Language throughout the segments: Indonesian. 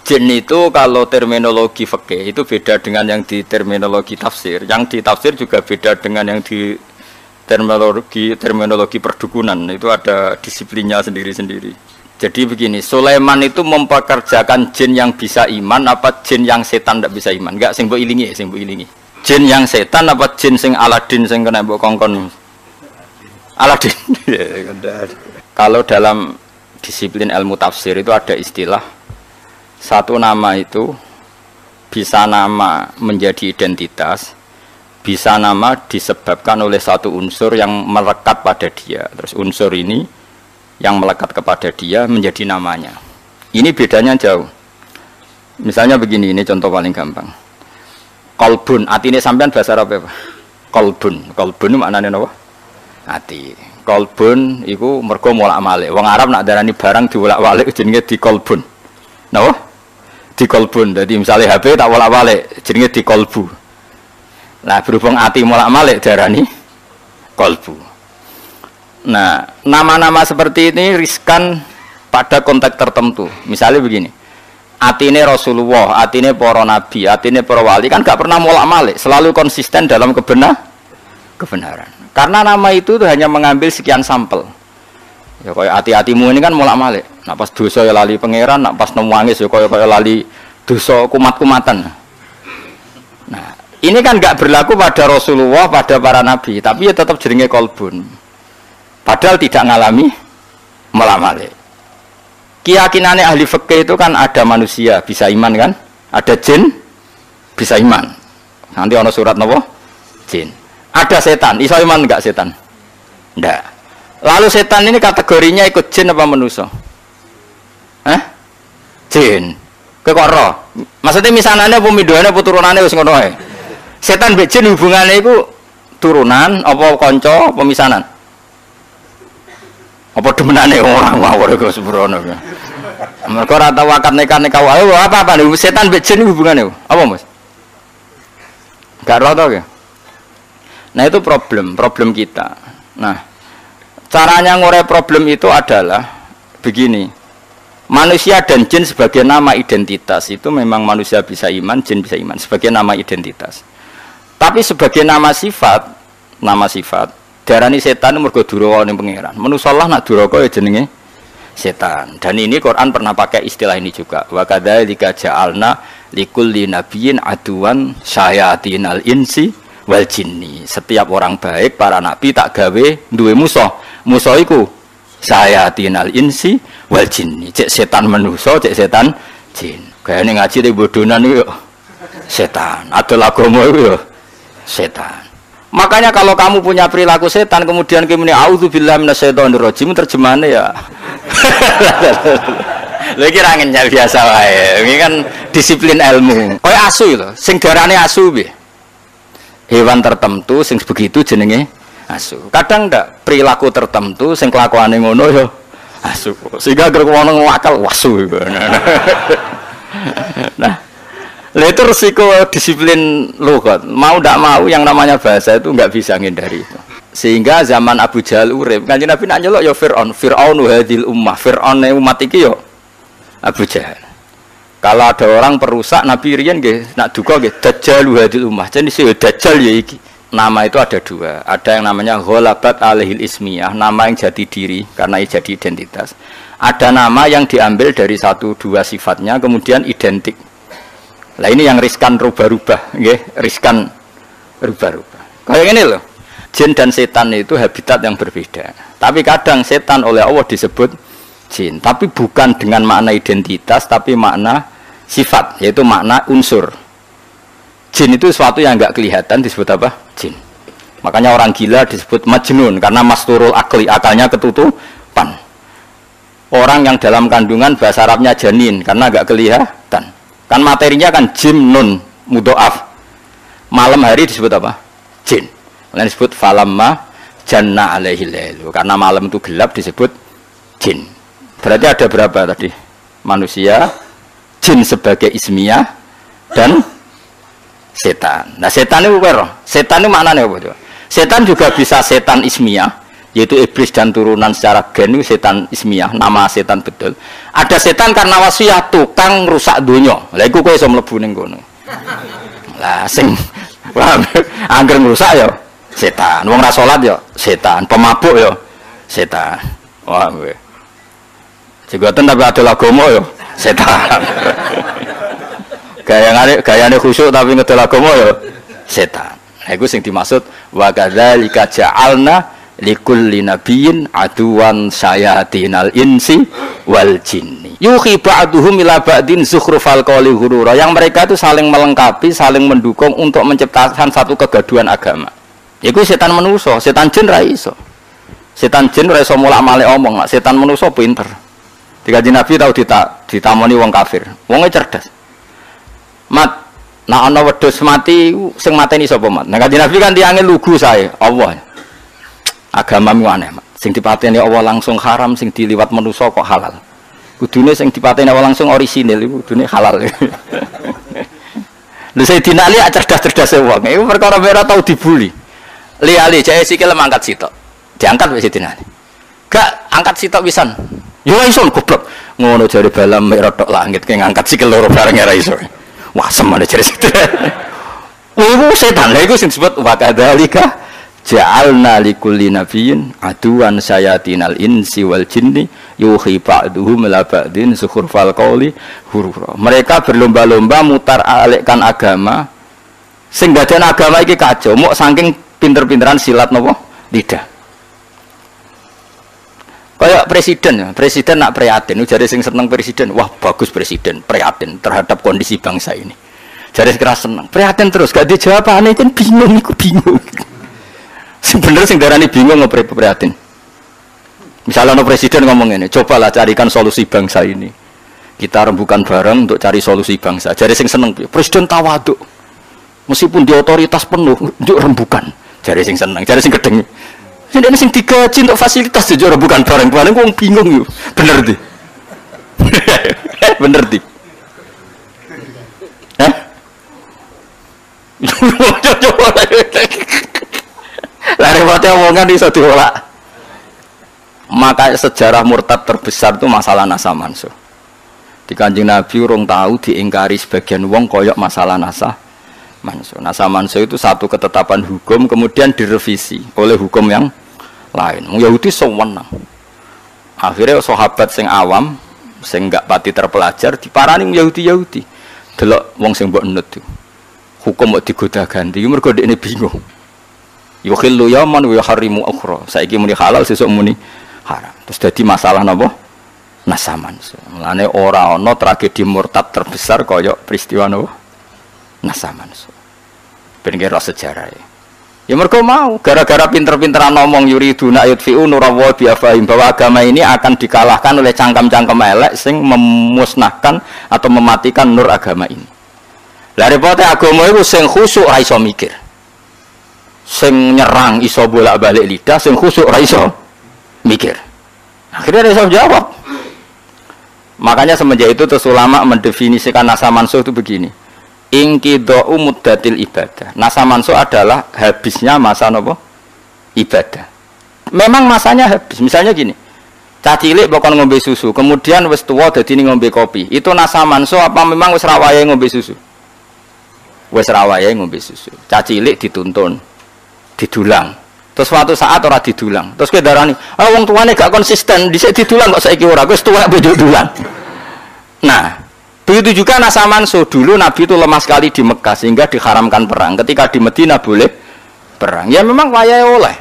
Jin itu kalau terminologi fikih itu beda dengan yang di terminologi tafsir. Yang di tafsir juga beda dengan yang di terminologi perdukunan. Itu ada disiplinnya sendiri-sendiri. Jadi begini, Sulaiman itu mempekerjakan jin yang bisa iman apa jin yang setan tidak bisa iman? Enggak, sing mbok ilingi, sing mbok ilingi. Jin yang setan apa jin sing Aladin sing kena mbok kongkon? Aladin. Kalau dalam disiplin ilmu tafsir itu ada istilah satu nama itu bisa nama menjadi identitas, bisa nama disebabkan oleh satu unsur yang melekat pada dia. Terus unsur ini yang melekat kepada dia menjadi namanya. Ini bedanya jauh. Misalnya begini, ini contoh paling gampang. Kolbun, hati ini sampean bahasa Arab apa? Kolbun, kolbun maknanya apa? Hati. Kolbun itu mergo molak-malik. Wong Arab nak darani barang diwolak-walik jenenge di kolbun. Napa? Di kolbun. Jadi misalnya HP tak wolak-walik jenenge di kolbu. Nah, berhubung hati molak-malik darani kolbu. Nah, nama-nama seperti ini riskan pada konteks tertentu. Misalnya begini, atine Rasulullah, atine para nabi, atine para wali kan gak pernah molak-malik, selalu konsisten dalam kebenaran. Karena nama itu hanya mengambil sekian sampel. Ya kayak hati-hatimu ini kan molak-malik. Nak pas dosa ya lali pangeran, nak pas nemu wangis ya kayak lali dosa kumat-kumatan. Nah, ini kan gak berlaku pada Rasulullah, pada para nabi, tapi ya tetap jenenge kolbun. Padahal tidak ngalami molak-malik. Keyakinannya ahli fikih itu kan ada manusia bisa iman kan, ada jin bisa iman. Nanti ada surat nopo jin. Ada setan, iso iman enggak setan? Enggak. Lalu setan ini kategorinya ikut jin apa manusia? Jin. Kekoro. Maksudnya misanane apa midhoane apa turunane wis ngono ae. Setan mbek jin hubungane iku turunan apa kanca apa misanan? Apa demenane orang mawon kok sembrono. Mergo ora tau akad nikah-nikah wae apa setan mbek jin hubungane apa Mas? Gak ora to ya. Nah itu problem kita. Nah, caranya ngurai problem itu adalah begini. Manusia dan jin sebagai nama identitas itu memang manusia bisa iman, jin bisa iman sebagai nama identitas. Tapi sebagai nama sifat darani setan mergo duraka ning pangeran. Manusa lah nak duraka ya jenenge setan. Dan ini Quran pernah pakai istilah ini juga. Wa kadzalika ja'alna likulli nabiyyin aduwan syayatinal insi wal jinni. Setiap orang baik para nabi tak gawe duwe musuh. Musuh iku syayatinal insi wal jinni. Cek setan manusa, cek setan jin. Gayane ngaji te bodonan iku setan. Adol agama iku ya setan. Makanya kalau kamu punya perilaku setan kemudian kamu ini auzubillahi minasyaitonirrajim terjemahannya ya. Lagi rangennya biasa wae. Ini kan disiplin ilmu. Kayak asu itu, sing darane asu piye? Hewan tertentu sing begitu jenenge asu. Kadang ndak perilaku tertentu sing kelakuane ngono ya asu. Sehingga gerek wong ngakal wasu. Nah, itu risiko disiplin lughat. Mau tidak mau yang namanya bahasa itu nggak bisa menghindari itu. Sehingga zaman Abu Jahal urip, Kanjeng Nabi nak nyelok ya Fir'aun hadil ummah. Fir'aun umat iki ya Abu Jahal. Kalau ada orang perusak Nabi riyen nggih nak duka nggih Dajjal hadil ummah. Jadi si Dajjal ya iki. Nama itu ada dua. Ada yang namanya ghalabat alaihil ismiyah, nama yang jati diri karena jadi identitas. Ada nama yang diambil dari satu dua sifatnya kemudian identik. Lah ini yang riskan rubah-rubah, nggih, riskan rubah-rubah. Kayak ini loh. Jin dan setan itu habitat yang berbeda. Tapi kadang setan oleh Allah disebut jin, tapi bukan dengan makna identitas, tapi makna sifat, yaitu makna unsur. Jin itu sesuatu yang enggak kelihatan disebut apa? Jin. Makanya orang gila disebut majnun karena masturul akli, akalnya ketutupan. Orang yang dalam kandungan bahasa Arabnya janin karena enggak kelihatan. Kan materinya kan jim nun mudhoaf. Malam hari disebut apa? Jin. Lain disebut falamma janna alaihi lailu. Karena malam itu gelap disebut jin. Berarti ada berapa tadi? Manusia, jin sebagai ismiyah dan setan. Nah, setan itu apa? Setan itu maknanya apa? Setan juga bisa setan ismiyah, yaitu iblis dan turunan secara gen itu setan ismiyah, nama setan betul. Ada setan karena wasiat tukang rusak dunya. Lah iku kowe iso mlebu ning kono. Lah sing angger ngrusak ya setan, wong ra salat ya setan, pemabuk ya setan. Wah kowe. Jigoten tapi adol agama ya setan. Gayane khusyuk tapi ngedol agama ya setan. Nah iku sing dimaksud wa kadzalika ja'alna likulli nabiyyin aduwan sayatinal insi wal jinni yuhi ba'duhum ila ba'din zukhrufal qawli ghurura, yang mereka itu saling melengkapi, saling mendukung untuk menciptakan satu kegaduhan agama. Iku setan manusa, setan jin ra iso. Setan jin ora iso mulak-malik omong, setan manusa pinter. Dikaji Nabi tau ditamoni wong kafir. Wonge cerdas. Mat, nah ana wedhus mati sing mateni sapa mat? Nah kanjeng Nabi kan tiange lugu sae, Allah. Agamamu aneh, mat. Sing dipateni Allah langsung haram, sing diliwat manusa kok halal. Kudune sing dipateni Allah langsung orisinil iku kudune halal. Lha Sayyidina Ali cerdas-cerdas wong. Iku perkara ora tau dibuli. Li jae sikil mangkat sitok. Diangkat wis Sayyidina Ali. Gak angkat sitok pisan. Yo iso goblok. Ngono jare balam merotok langit ke ngangkat sikil loro bareng ora iso. Wah, semane jare situ. Iku setan. Lha iku sing disebut wa kadzalika ja'alna likulli nabiyyin aduwan sayatinal insi wal jinni yuhi ba'duhum ila ba'din zukhrufal qawli ghurura. Mereka berlomba-lomba mutar alikkan agama sing badan agama iki kacau, mok saking pinter-pinteran silat napa lidah. Kayak presiden nak prihatin, jare sing seneng presiden, wah bagus presiden, prihatin terhadap kondisi bangsa ini. Jare keras seneng, prihatin terus gak dijawabane kan bingung, iku bingung. Sebenarnya sing darani bingung prihatin. Misalnya no presiden ngomong ini, cobalah carikan solusi bangsa ini. Kita rembukan bareng untuk cari solusi bangsa. Jare sing seneng, presiden tawaduk. Meskipun di otoritas penuh, untuk rembukan. Jare sing seneng, jare sing gedeng. Ini sing digaji untuk fasilitas juga bukan barang-barang, wong bingung yuk. Bener di. Bener di. Lah repotnya omongan iso diolak. Maka sejarah murtad terbesar itu masalah nasa mansuh. Di Kanjeng Nabi urung tahu diingkari sebagian wong koyok masalah nasa mansuh. Nasa mansuh itu satu ketetapan hukum kemudian direvisi oleh hukum yang lain. Yahudi sewenang. Akhirnya sahabat sing awam, sing enggak pati terpelajar diparani Yahudi. Delok wong sing mbok nut itu. Hukum mbok digoda ganti, mergo dekne bingung. Yukhillu yaman wa yuharrimu ukhra. Saiki muni halal, sesuk muni haram. Terus dadi masalah napa? Nasaman. Mulane ora ana tragedi murtad terbesar kaya peristiwa napa? Nasaman. Ben kira sejarah. Ya mereka mau, gara-gara pinter-pinteran ngomong yuriduna yudfi'u nurallahi biafahim, bahwa agama ini akan dikalahkan oleh cangkem-cangkem elek sing memusnahkan atau mematikan nur agama ini. Lah repote agama itu sing khusyuk ra iso mikir. Sing nyerang iso bolak-balik lidah, sing khusyuk ra iso mikir. Akhirnya dia iso jawab. Makanya semenjak itu terus ulama mendefinisikan nasa mansuh itu begini. Inqidha'u muddatil ibadah. Nasa mansuh adalah habisnya masa nopo ibadah. Memang masanya habis. Misalnya gini, cah cilik bakal ngombe susu, kemudian wis tuwa dadi ngombe kopi. Itu nasa mansuh apa memang wis rawaye ngombe susu? Wis rawaye ngombe susu. Cah cilik dituntun, didulang. Terus suatu saat ora didulang. Terus kowe darani, "Ah wong tuane gak konsisten, dhisik didulang kok saiki ora." Wis tuwa bojo dulang. Nah, begitu juga nasa mansuh. Dulu Nabi itu lemah sekali di Mekah sehingga diharamkan perang. Ketika di Madinah boleh perang. Ya memang wayahe oleh.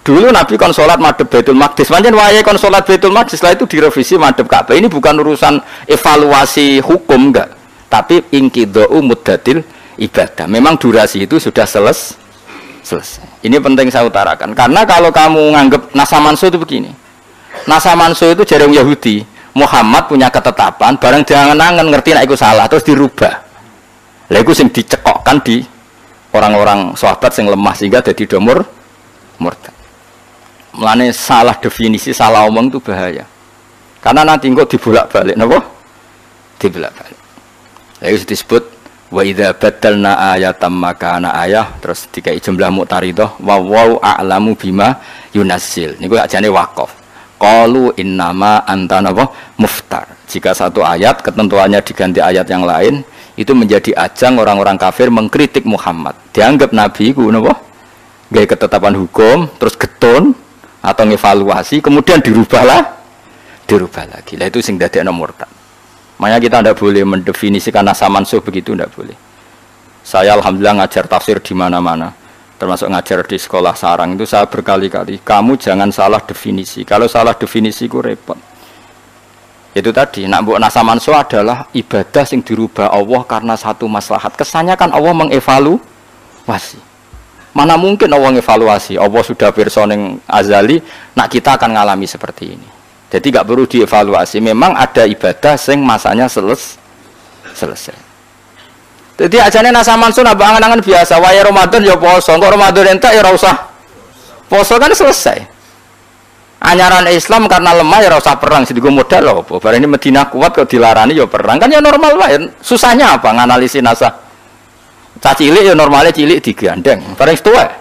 Dulu Nabi kon salat madhep Baitul Maqdis. Pancen wayahe kon salat Baitul Maqdis, setelah itu direvisi madhep Ka'bah. Ini bukan urusan evaluasi hukum enggak, tapi inqidha'u muddatil ibadah. Memang durasi itu sudah selesai. Ini penting saya utarakan. Karena kalau kamu nganggap nasa mansuh itu begini. Nasa mansuh itu jarang Yahudi. Muhammad punya ketetapan, barang jangan-jangan ngerti nek iku salah terus dirubah. Lha iku sing dicekokkan di orang-orang sahabat sing lemah sehingga dadi domur murtad. Mulane salah definisi, salah omong itu bahaya. Karena nanti kok dibolak-balik napa? Dibolak-balik. Lha iku disebut Wa idza badalna ayatam makana ayah, terus dikai jumlah muqtaridah wa wau a'lamu bima yunazzil. Niku ajane waqaf. Qalu innama anta napa muftar. Jika satu ayat ketentuannya diganti ayat yang lain, itu menjadi ajang orang-orang kafir mengkritik Muhammad. Dianggap nabi iku napa? Gawe ketetapan hukum, terus getun atau ngevaluasi, kemudian dirubah lagi. Lah itu sing dadekno murtad. Makanya kita tidak boleh mendefinisikan nasa mansuh begitu, tidak boleh. Saya alhamdulillah ngajar tafsir di mana-mana, termasuk ngajar di sekolah sarang itu saya berkali-kali, kamu jangan salah definisi. Kalau salah definisi itu repot. Itu tadi, nak buat nasa mansuh adalah ibadah yang dirubah Allah karena satu maslahat. Kesannya kan Allah mengevaluasi. Mana mungkin Allah mengevaluasi? Allah sudah personeng azali, nak kita akan ngalami seperti ini. Jadi gak perlu dievaluasi. Memang ada ibadah sing masanya selesai. Jadi ajane nasa mansuh nambah angan-angan biasa. Wae Ramadan ya poso, kok Ramadan entek ya ora usah poso kan selesai. Anyaran Islam karena lemah ya ora usah perang, sedigo modal lho apa. Bareng ini Madinah kuat kok dilarani ya perang. Kan ya normal wae. Susahnya apa nganalisis nasa. Cah cilik ya normalnya cilik digandeng. Bareng setua.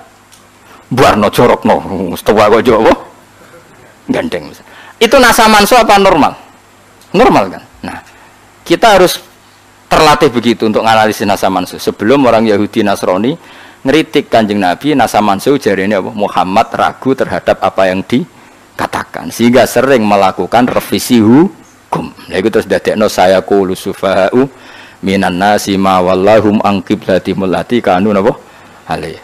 Buarno jorokno, setua kok yo apa? Gandeng. Itu nasa mansuh apa normal? Normal kan? Nah, kita harus terlatih begitu untuk menganalisis nasa mansuh. Sebelum orang Yahudi Nasrani ngeritik Kanjeng Nabi, nasa mansuh jarene apa? Muhammad ragu terhadap apa yang dikatakan, sehingga sering melakukan revisi hukum. Nah, itu terus dadekno saya qulu sufaha'u minan nasi ma wallahum an qiblatimul lati kanu napa? Alaihi